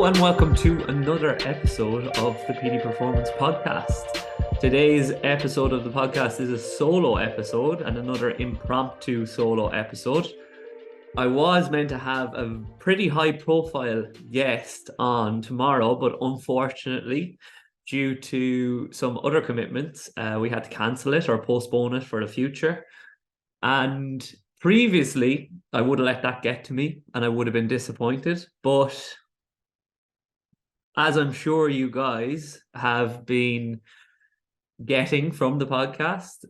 Hello and welcome to another episode of the Petey Performance Podcast. Today's episode of the podcast is a solo episode and another impromptu solo episode. I was meant to have a pretty high profile guest on tomorrow, but unfortunately, due to some other commitments, we had to cancel it or postpone it for the future. And previously, I would have let that get to me and I would have been disappointed, but as I'm sure you guys have been getting from the podcast,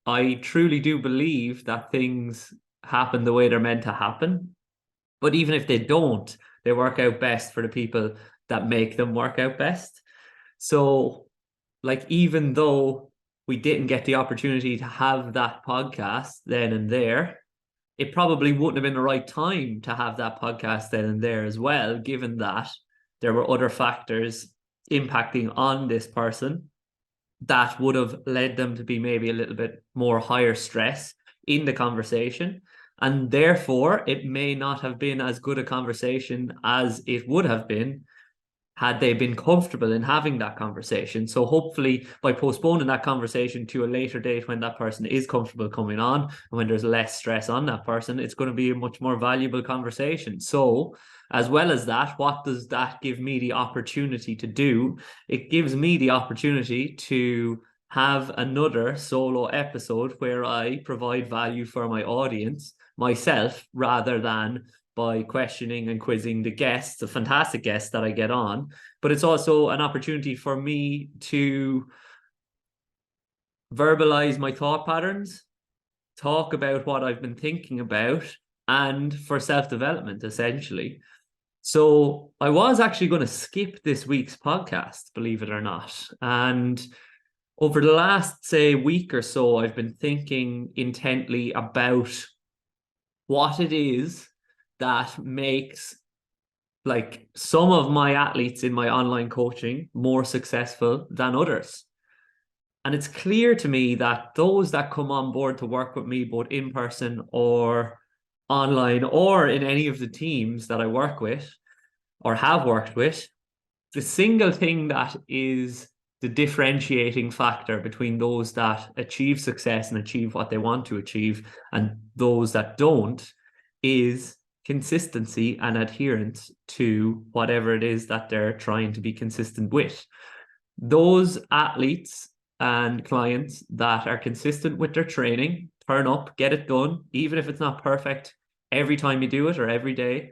I truly do believe that things happen the way they're meant to happen. But even if they don't, they work out best for the people that make them work out best. So, like, even though we didn't get the opportunity to have that podcast then and there, it probably wouldn't have been the right time to have that podcast then and there as well, given that there were other factors impacting on this person that would have led them to be maybe a little bit more higher stress in the conversation. And therefore, it may not have been as good a conversation as it would have been had they been comfortable in having that conversation. So hopefully by postponing that conversation to a later date when that person is comfortable coming on and when there's less stress on that person, it's going to be a much more valuable conversation. So as well as that, what does that give me the opportunity to do? It gives me the opportunity to have another solo episode where I provide value for my audience myself rather than by questioning and quizzing the guests, the fantastic guests that I get on. But it's also an opportunity for me to verbalize my thought patterns, talk about what I've been thinking about, and for self-development, essentially. So I was actually going to skip this week's podcast, believe it or not. And over the last, say, week or so, I've been thinking intently about what it is that makes like some of my athletes in my online coaching more successful than others. And it's clear to me that those that come on board to work with me, both in person or online or in any of the teams that I work with or have worked with, the single thing that is the differentiating factor between those that achieve success and achieve what they want to achieve and those that don't is consistency and adherence to whatever it is that they're trying to be consistent with. Those athletes and clients that are consistent with their training, turn up, get it done, even if it's not perfect every time you do it or every day.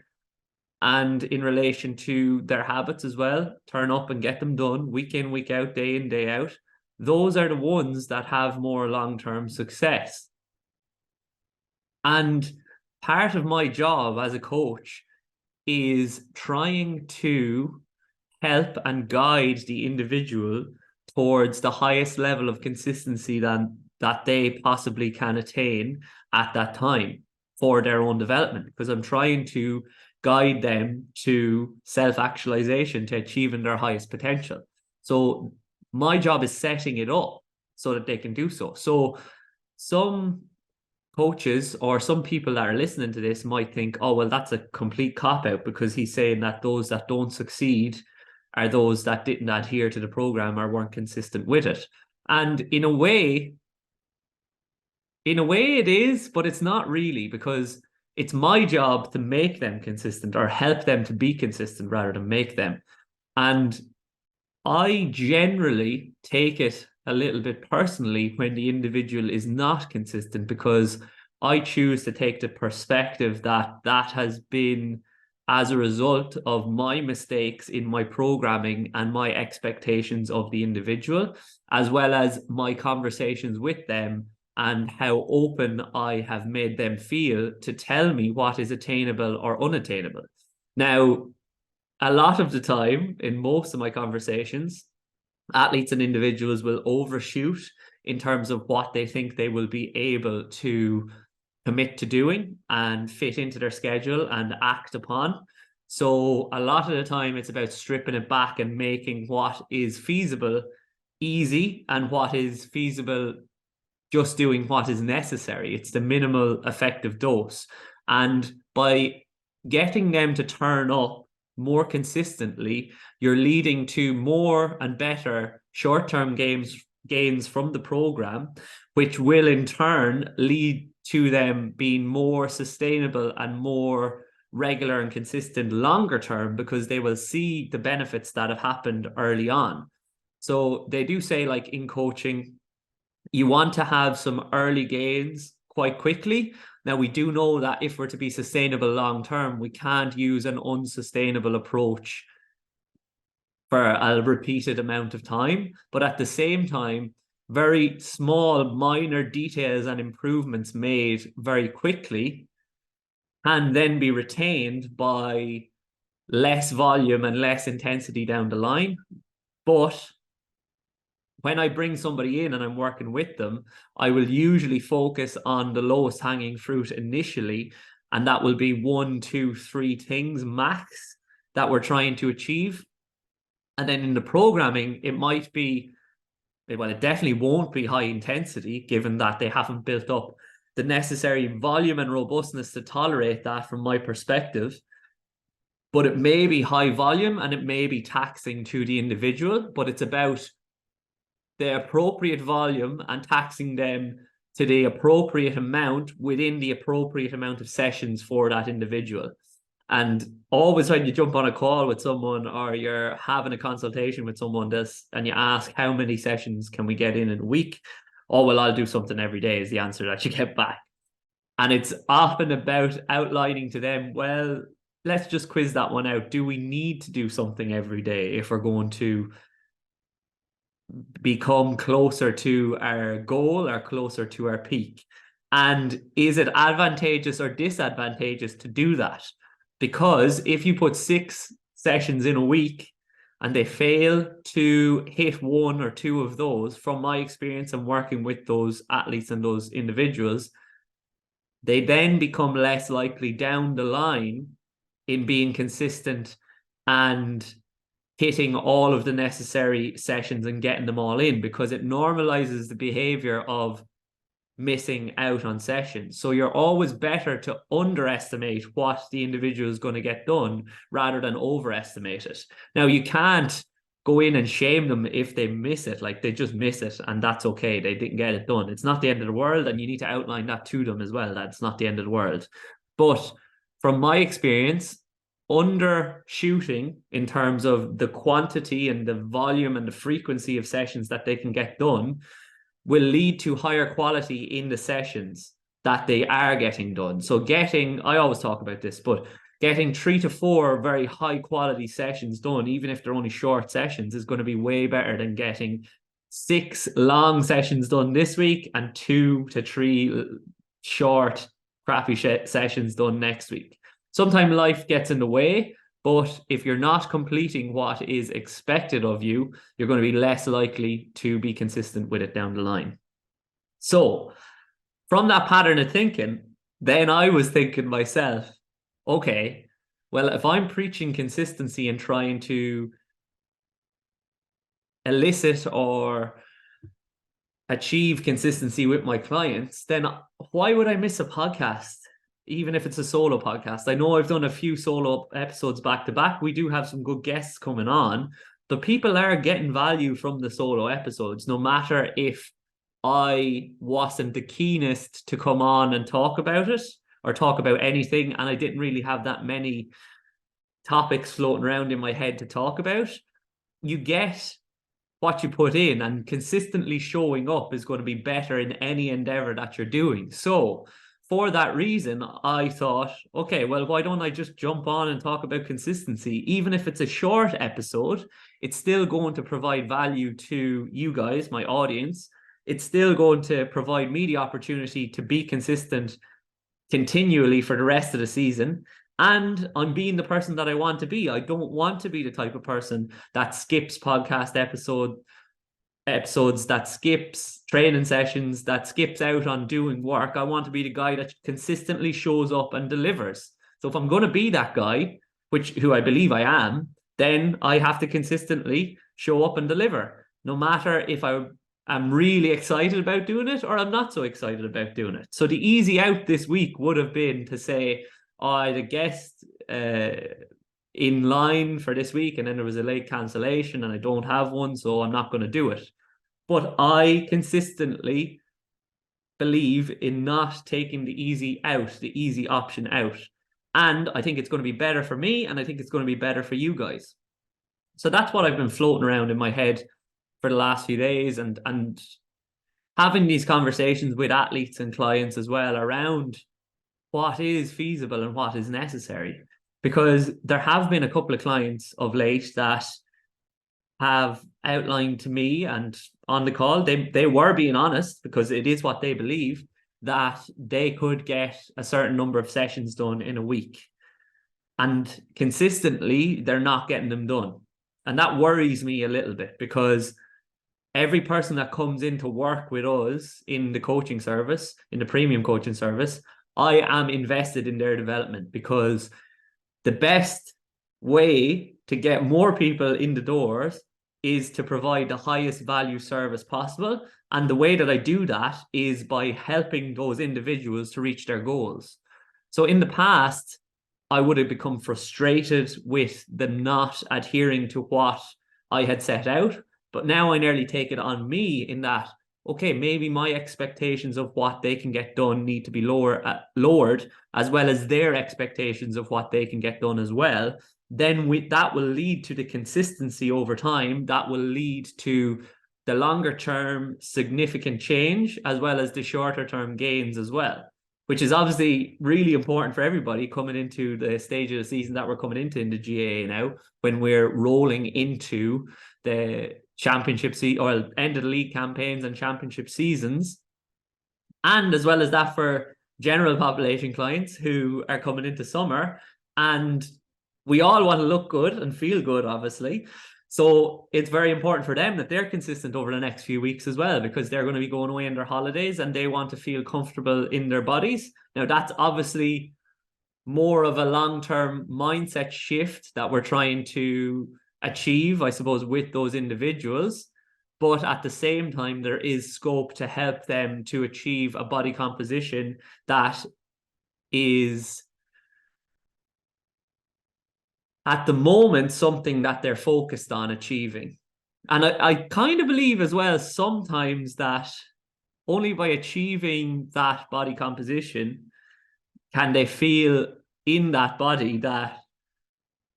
And in relation to their habits as well, turn up and get them done week in, week out, day in, day out. Those are the ones that have more long-term success. And part of my job as a coach is trying to help and guide the individual towards the highest level of consistency that they possibly can attain at that time for their own development, because I'm trying to guide them to self-actualization, to achieving their highest potential. So my job is setting it up so that they can do so. So some coaches or some people that are listening to this might think, oh, well, that's a complete cop-out because he's saying that those that don't succeed are those that didn't adhere to the program or weren't consistent with it. And in a way it is, but it's not really, because it's my job to make them consistent or help them to be consistent rather than make them. And I generally take it a little bit personally when the individual is not consistent, because I choose to take the perspective that that has been as a result of my mistakes in my programming and my expectations of the individual, as well as my conversations with them and how open I have made them feel to tell me what is attainable or unattainable. Now, a lot of the time in most of my conversations, athletes and individuals will overshoot in terms of what they think they will be able to commit to doing and fit into their schedule and act upon. So a lot of the time it's about stripping it back and making what is feasible easy and what is feasible just doing what is necessary. It's the minimal effective dose. And by getting them to turn up more consistently, you're leading to more and better short-term gains from the program, which will in turn lead to them being more sustainable and more regular and consistent longer term, because they will see the benefits that have happened early on. So they do say, like in coaching, you want to have some early gains quite quickly. Now, we do know that if we're to be sustainable long term, we can't use an unsustainable approach for a repeated amount of time. But at the same time, very small, minor details and improvements made very quickly can then be retained by less volume and less intensity down the line. But when I bring somebody in and I'm working with them, I will usually focus on the lowest hanging fruit initially. And that will be 1, 2, 3 things max that we're trying to achieve. And then in the programming, it might be, well, it definitely won't be high intensity, given that they haven't built up the necessary volume and robustness to tolerate that from my perspective. But it may be high volume and it may be taxing to the individual, but it's about the appropriate volume and taxing them to the appropriate amount within the appropriate amount of sessions for that individual. And always when you jump on a call with someone or you're having a consultation with someone and you ask how many sessions can we get in a week, oh, well, I'll do something every day is the answer that you get back. And it's often about outlining to them, well, let's just quiz that one out. Do we need to do something every day if we're going to become closer to our goal or closer to our peak? And is it advantageous or disadvantageous to do that? Because if you put 6 sessions in a week and they fail to hit 1 or 2 of those, from my experience and working with those athletes and those individuals, they then become less likely down the line in being consistent and hitting all of the necessary sessions and getting them all in, because it normalizes the behavior of missing out on sessions. So you're always better to underestimate what the individual is going to get done rather than overestimate it. Now, you can't go in and shame them if they miss it, like they just miss it and that's okay, they didn't get it done. It's not the end of the world, and you need to outline that to them as well, that's not the end of the world. But from my experience, undershooting in terms of the quantity and the volume and the frequency of sessions that they can get done will lead to higher quality in the sessions that they are getting done. So I always talk about this, but getting 3 to 4 very high quality sessions done, even if they're only short sessions, is going to be way better than getting 6 long sessions done this week and 2 to 3 short, crappy sessions done next week. Sometimes life gets in the way, but if you're not completing what is expected of you, you're going to be less likely to be consistent with it down the line. So from that pattern of thinking, then I was thinking myself, okay, well, if I'm preaching consistency and trying to elicit or achieve consistency with my clients, then why would I miss a podcast? Even if it's a solo podcast. I know I've done a few solo episodes back to back. We do have some good guests coming on, but people are getting value from the solo episodes, no matter if I wasn't the keenest to come on and talk about it or talk about anything, and I didn't really have that many topics floating around in my head to talk about. You get what you put in, and consistently showing up is going to be better in any endeavor that you're doing. So for that reason, I thought, okay, well, why don't I just jump on and talk about consistency? Even if it's a short episode, it's still going to provide value to you guys, my audience. It's still going to provide me the opportunity to be consistent continually for the rest of the season. And I'm being the person that I want to be. I don't want to be the type of person that skips podcast episodes, that skips training sessions, that skips out on doing work. I want to be the guy that consistently shows up and delivers. So if I'm going to be that guy, who I believe I am, then I have to consistently show up and deliver, no matter if I'm really excited about doing it or I'm not so excited about doing it. So the easy out this week would have been to say, I had a guest in line for this week, and then there was a late cancellation and I don't have one, so I'm not going to do it. But I consistently believe in not taking the easy option out. And I think it's going to be better for me, and I think it's going to be better for you guys. So that's what I've been floating around in my head for the last few days, and having these conversations with athletes and clients as well around what is feasible and what is necessary. Because there have been a couple of clients of late that have outlined to me, and on the call, they were being honest, because it is what they believe, that they could get a certain number of sessions done in a week. And consistently, they're not getting them done. And that worries me a little bit, because every person that comes in to work with us in the coaching service, in the premium coaching service, I am invested in their development, because the best way to get more people in the doors is to provide the highest value service possible. And the way that I do that is by helping those individuals to reach their goals. So in the past, I would have become frustrated with them not adhering to what I had set out. But now I nearly take it on me in that, okay, maybe my expectations of what they can get done need to be lowered, as well as their expectations of what they can get done as well. Then that will lead to the consistency over time. That will lead to the longer term significant change, as well as the shorter term gains as well, which is obviously really important for everybody coming into the stage of the season that we're coming into in the GAA now, when we're rolling into the championship or end of the league campaigns and championship seasons. And as well as that, for general population clients who are coming into summer, and we all want to look good and feel good, obviously. So it's very important for them that they're consistent over the next few weeks as well, because they're going to be going away on their holidays and they want to feel comfortable in their bodies. Now, that's obviously more of a long-term mindset shift that we're trying to achieve, I suppose, with those individuals. But at the same time, there is scope to help them to achieve a body composition that is, at the moment, something that they're focused on achieving. And I kind of believe as well sometimes that only by achieving that body composition can they feel in that body that,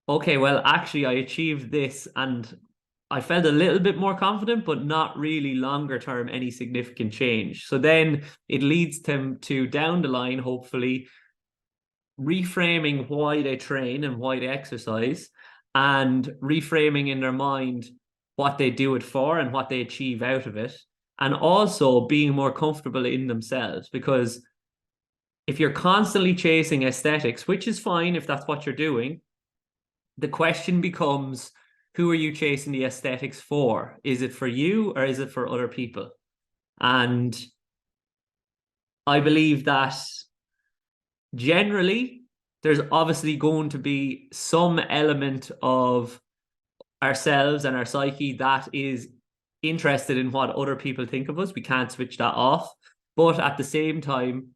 okay, well, actually I achieved this and I felt a little bit more confident, but not really longer term any significant change. So then it leads them to, down the line, hopefully, reframing why they train and why they exercise, and reframing in their mind what they do it for and what they achieve out of it, and also being more comfortable in themselves. Because if you're constantly chasing aesthetics, which is fine if that's what you're doing, the question becomes, who are you chasing the aesthetics for? Is it for you or is it for other people? And I believe that generally, there's obviously going to be some element of ourselves and our psyche that is interested in what other people think of us. We can't switch that off. But at the same time,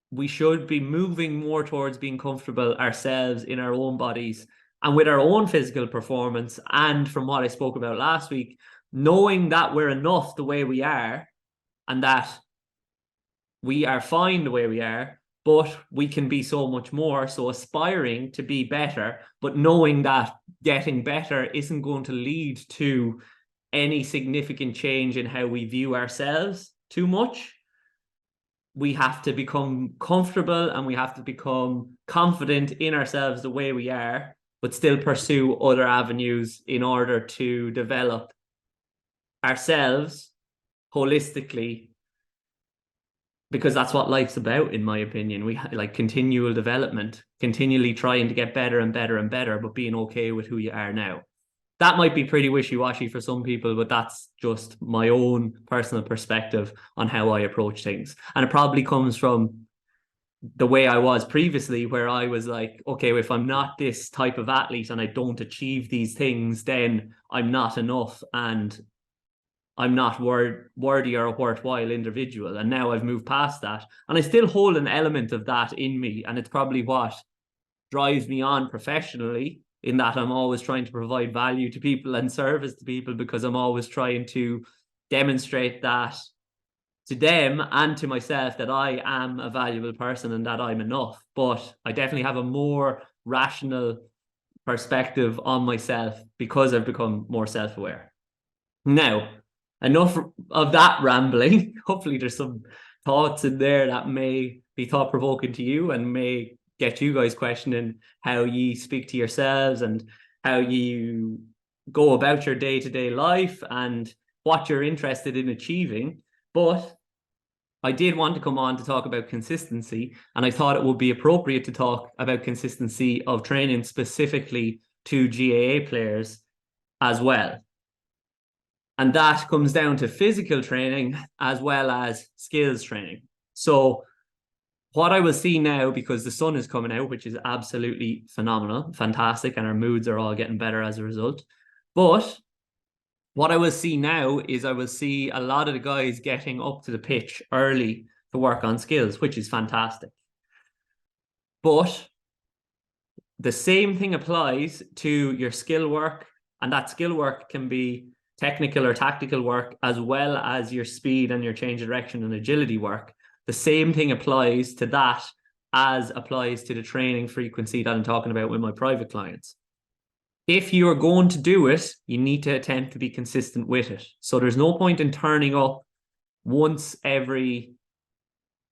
we should be moving more towards being comfortable ourselves in our own bodies and with our own physical performance. And from what I spoke about last week, knowing that we're enough the way we are and that we are fine the way we are, but we can be so much more. So aspiring to be better, but knowing that getting better isn't going to lead to any significant change in how we view ourselves too much. We have to become comfortable and we have to become confident in ourselves the way we are, but still pursue other avenues in order to develop ourselves holistically, because that's what life's about, in my opinion. We like continual development, continually trying to get better and better and better, but being okay with who you are now. That might be pretty wishy-washy for some people, but that's just my own personal perspective on how I approach things. And it probably comes from the way I was previously, where I was like, okay, if I'm not this type of athlete and I don't achieve these things, then I'm not enough and I'm not worthy or a worthwhile individual. And now I've moved past that. And I still hold an element of that in me. And it's probably what drives me on professionally, in that I'm always trying to provide value to people and service to people, because I'm always trying to demonstrate that to them and to myself that I am a valuable person and that I'm enough. But I definitely have a more rational perspective on myself because I've become more self-aware. Now, enough of that rambling. Hopefully there's some thoughts in there that may be thought-provoking to you and may get you guys questioning how you speak to yourselves and how you go about your day-to-day life and what you're interested in achieving. But I did want to come on to talk about consistency, and I thought it would be appropriate to talk about consistency of training specifically to GAA players as well. And that comes down to physical training as well as skills training. So what I will see now, because the sun is coming out, which is absolutely phenomenal, fantastic, and our moods are all getting better as a result. But what I will see now is I will see a lot of the guys getting up to the pitch early to work on skills, which is fantastic. But the same thing applies to your skill work, and that skill work can be technical or tactical work, as well as your speed and your change of direction and agility work. The same thing applies to that as applies to the training frequency that I'm talking about with my private clients. If you are going to do it, you need to attempt to be consistent with it. So there's no point in turning up once every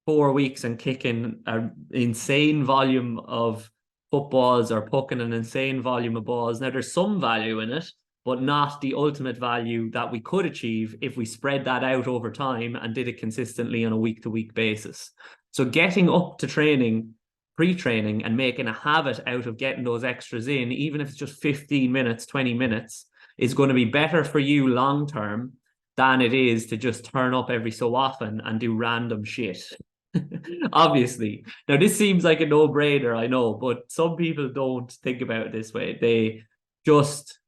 4 weeks and kicking an insane volume of footballs or pucking an insane volume of balls. Now, there's some value in it, but not the ultimate value that we could achieve if we spread that out over time and did it consistently on a week-to-week basis. So getting up to training, pre-training, and making a habit out of getting those extras in, even if it's just 15 minutes, 20 minutes, is going to be better for you long-term than it is to just turn up every so often and do random shit. Obviously. Now, this seems like a no-brainer, I know, but some people don't think about it this way. They just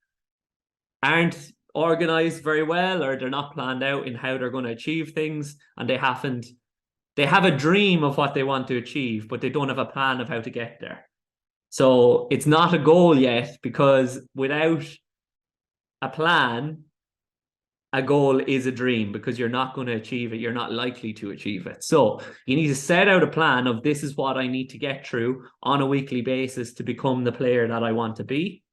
aren't organized very well, or they're not planned out in how they're going to achieve things, and they have a dream of what they want to achieve, but they don't have a plan of how to get there. So it's not a goal yet, because without a plan, a goal is a dream, because you're not going to achieve it. You're not likely to achieve it. So you need to set out a plan of, this is what I need to get through on a weekly basis to become the player that I want to be.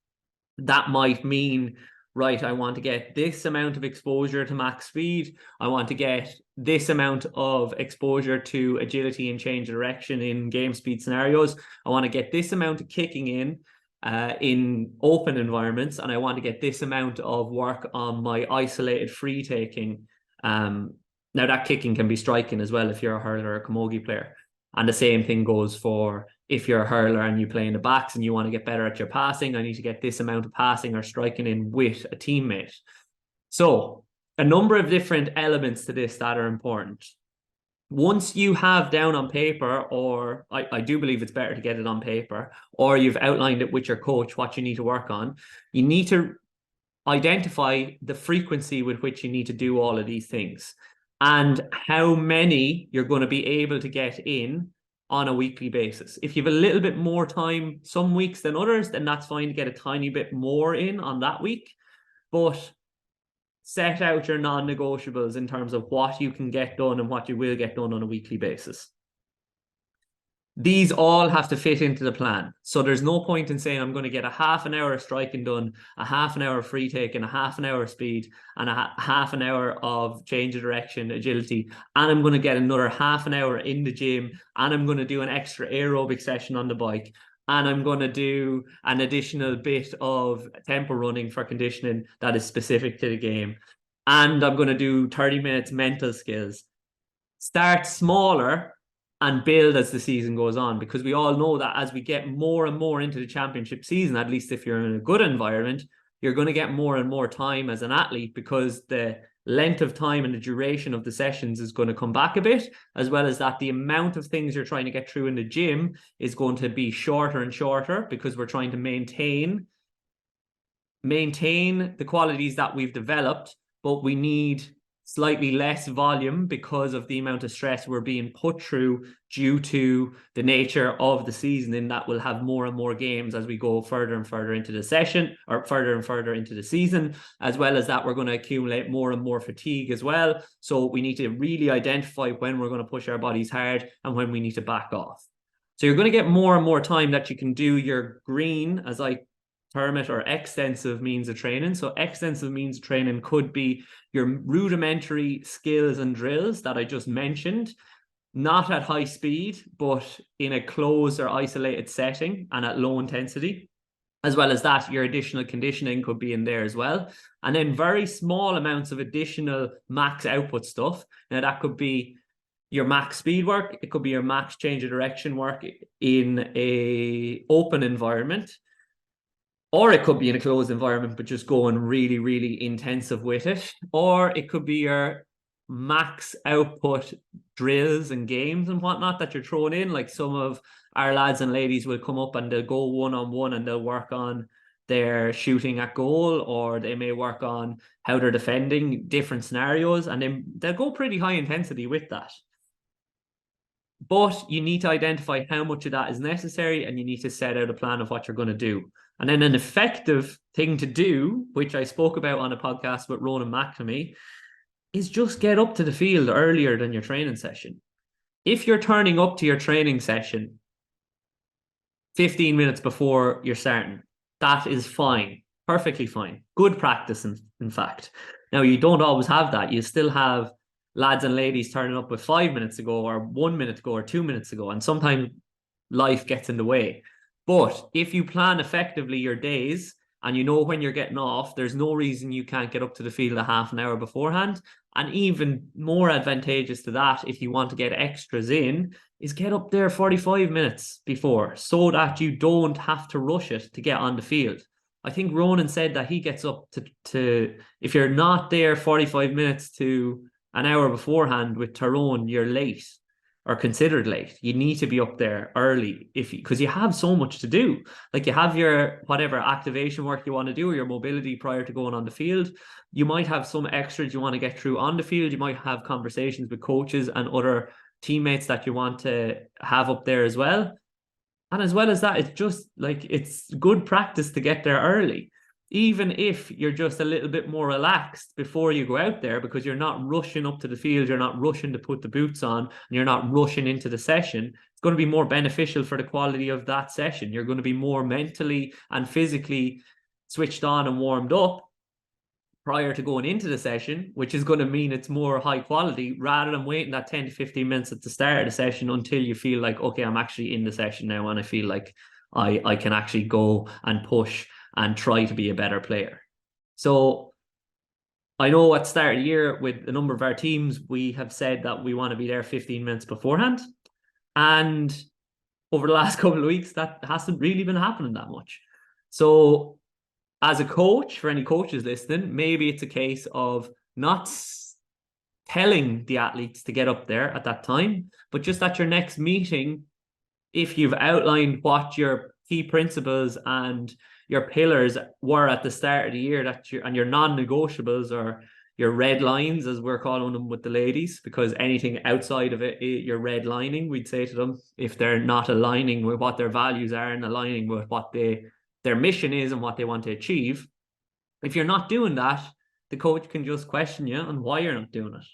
That might mean, right, I want to get this amount of exposure to max speed. I want to get this amount of exposure to agility and change of direction in game speed scenarios. I want to get this amount of kicking in open environments, and I want to get this amount of work on my isolated free taking. Now, that kicking can be striking as well if you're a hurler or a camogie player. And the same thing goes for if you're a hurler and you play in the backs and you want to get better at your passing. I need to get this amount of passing or striking in with a teammate. So a number of different elements to this that are important. Once you have down on paper, or I do believe it's better to get it on paper, or you've outlined it with your coach what you need to work on, you need to identify the frequency with which you need to do all of these things and how many you're going to be able to get in on a weekly basis. If you have a little bit more time some weeks than others, then that's fine to get a tiny bit more in on that week. But set out your non-negotiables in terms of what you can get done and what you will get done on a weekly basis. These all have to fit into the plan. So there's no point in saying I'm going to get a half an hour of striking done, a half an hour of free take, and a half an hour of speed, and a half an hour of change of direction, agility, and I'm going to get another half an hour in the gym, and I'm going to do an extra aerobic session on the bike, and I'm going to do an additional bit of tempo running for conditioning that is specific to the game, and I'm going to do 30 minutes mental skills. Start smaller and build as the season goes on, because we all know that as we get more and more into the championship season, at least if you're in a good environment, you're going to get more and more time as an athlete, because the length of time and the duration of the sessions is going to come back a bit, as well as that the amount of things you're trying to get through in the gym is going to be shorter and shorter, because we're trying to maintain the qualities that we've developed, but we need slightly less volume because of the amount of stress we're being put through due to the nature of the season, in that we'll have more and more games as we go further and further into the session, or further and further into the season. As well as that, we're going to accumulate more and more fatigue as well. So we need to really identify when we're going to push our bodies hard and when we need to back off. So you're going to get more and more time that you can do your green, as I term it, or extensive means of training. So extensive means of training could be your rudimentary skills and drills that I just mentioned, not at high speed, but in a closed or isolated setting and at low intensity. As well as that, your additional conditioning could be in there as well. And then very small amounts of additional max output stuff. Now that could be your max speed work. It could be your max change of direction work in a open environment. Or it could be in a closed environment, but just going really, really intensive with it. Or it could be your max output drills and games and whatnot that you're throwing in. Like some of our lads and ladies will come up and they'll go one-on-one and they'll work on their shooting at goal, or they may work on how they're defending different scenarios, and then they'll go pretty high intensity with that. But you need to identify how much of that is necessary, and you need to set out a plan of what you're going to do. And then an effective thing to do, which I spoke about on a podcast with Ronan McNamee, is just get up to the field earlier than your training session. If you're turning up to your training session 15 minutes before you're starting, that is fine. Perfectly fine. Good practice, in fact. Now, you don't always have that. You still have lads and ladies turning up with 5 minutes ago, or 1 minute ago, or 2 minutes ago, and sometimes life gets in the way. But if you plan effectively your days and you know when you're getting off, there's no reason you can't get up to the field a half an hour beforehand. And even more advantageous to that, if you want to get extras in, is get up there 45 minutes before, so that you don't have to rush it to get on the field. I think Ronan said that he gets up to if you're not there 45 minutes to an hour beforehand with Tyrone, you're late, or considered late. You need to be up there early because you have so much to do. Like, you have your whatever activation work you want to do, or your mobility prior to going on the field. You might have some extras you want to get through on the field. You might have conversations with coaches and other teammates that you want to have up there as well. And as well as that, it's just like, it's good practice to get there early. Even if you're just a little bit more relaxed before you go out there, because you're not rushing up to the field, you're not rushing to put the boots on, and you're not rushing into the session, it's going to be more beneficial for the quality of that session. You're going to be more mentally and physically switched on and warmed up prior to going into the session, which is going to mean it's more high quality, rather than waiting that 10 to 15 minutes at the start of the session until you feel like, okay, I'm actually in the session now, and I feel like I can actually go and push and try to be a better player. So I know at the start of the year, with a number of our teams, we have said that we want to be there 15 minutes beforehand. And over the last couple of weeks, that hasn't really been happening that much. So as a coach, for any coaches listening, maybe it's a case of not telling the athletes to get up there at that time, but just at your next meeting, if you've outlined what your key principles and your pillars were at the start of the year, and your non-negotiables, or your red lines, as we're calling them with the ladies, because anything outside of it, you're red lining, we'd say to them, if they're not aligning with what their values are and aligning with what their mission is and what they want to achieve. If you're not doing that, the coach can just question you on why you're not doing it,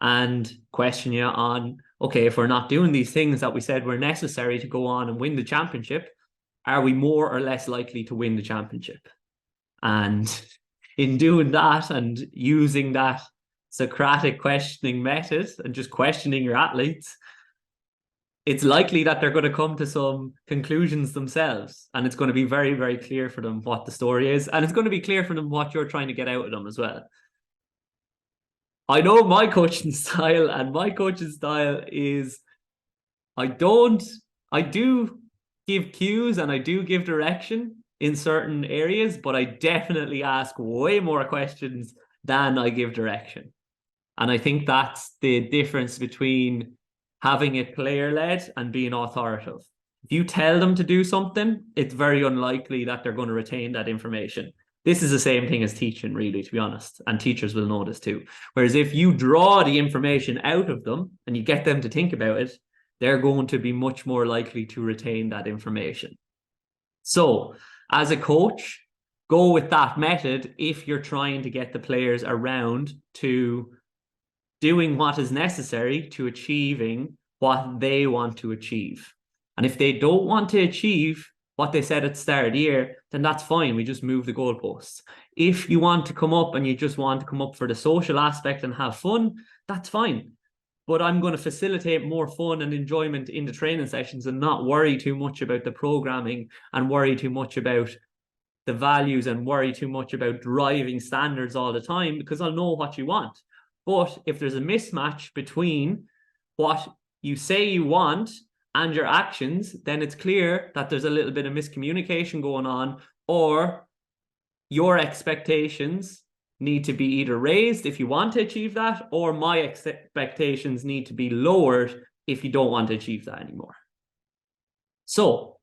and question you on, okay, if we're not doing these things that we said were necessary to go on and win the championship, are we more or less likely to win the championship? And in doing that and using that Socratic questioning method and just questioning your athletes, it's likely that they're going to come to some conclusions themselves, and it's going to be very, very clear for them what the story is, and it's going to be clear for them what you're trying to get out of them as well. I know my coaching style, and my coaching style is I do give cues and I do give direction in certain areas, but I definitely ask way more questions than I give direction. And I think that's the difference between having it player-led and being authoritative. If you tell them to do something, it's very unlikely that they're going to retain that information. This is the same thing as teaching, really, to be honest, and teachers will know this too. Whereas if you draw the information out of them and you get them to think about it, they're going to be much more likely to retain that information. So as a coach, go with that method if you're trying to get the players around to doing what is necessary to achieving what they want to achieve. And if they don't want to achieve what they said at the start of the year, then that's fine. We just move the goalposts. If you want to come up and you just want to come up for the social aspect and have fun, that's fine. But I'm going to facilitate more fun and enjoyment in the training sessions and not worry too much about the programming and worry too much about the values and worry too much about driving standards all the time, because I'll know what you want. But if there's a mismatch between what you say you want and your actions, then it's clear that there's a little bit of miscommunication going on, or your expectations need to be either raised if you want to achieve that, or my expectations need to be lowered if you don't want to achieve that anymore. So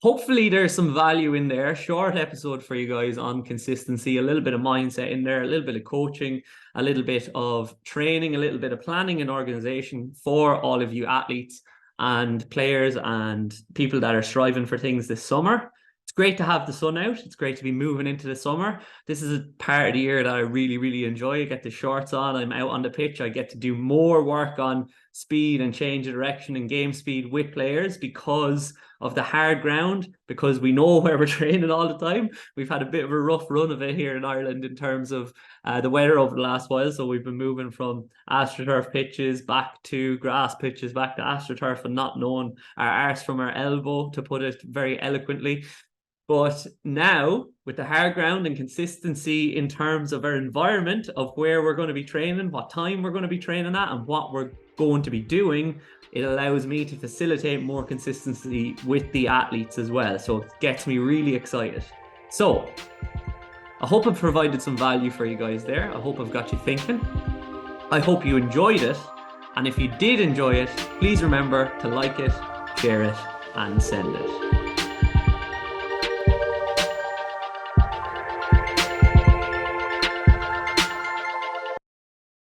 hopefully there's some value in there. Short episode for you guys on consistency, a little bit of mindset in there, a little bit of coaching, a little bit of training, a little bit of planning and organization for all of you athletes and players and people that are striving for things this summer. It's great to have the sun out. It's great to be moving into the summer. This is a part of the year that I really, really enjoy. I get the shorts on. I'm out on the pitch. I get to do more work on speed and change of direction and game speed with players because of the hard ground, because we know where we're training all the time. We've had a bit of a rough run of it here in Ireland in terms of the weather over the last while. So we've been moving from AstroTurf pitches back to grass pitches, back to AstroTurf, and not knowing our arse from our elbow, to put it very eloquently. But now, with the hard ground and consistency in terms of our environment, of where we're going to be training, what time we're going to be training at, and what we're going to be doing, it allows me to facilitate more consistency with the athletes as well. So it gets me really excited. So I hope I've provided some value for you guys there. I hope I've got you thinking. I hope you enjoyed it. And if you did enjoy it, please remember to like it, share it, and send it.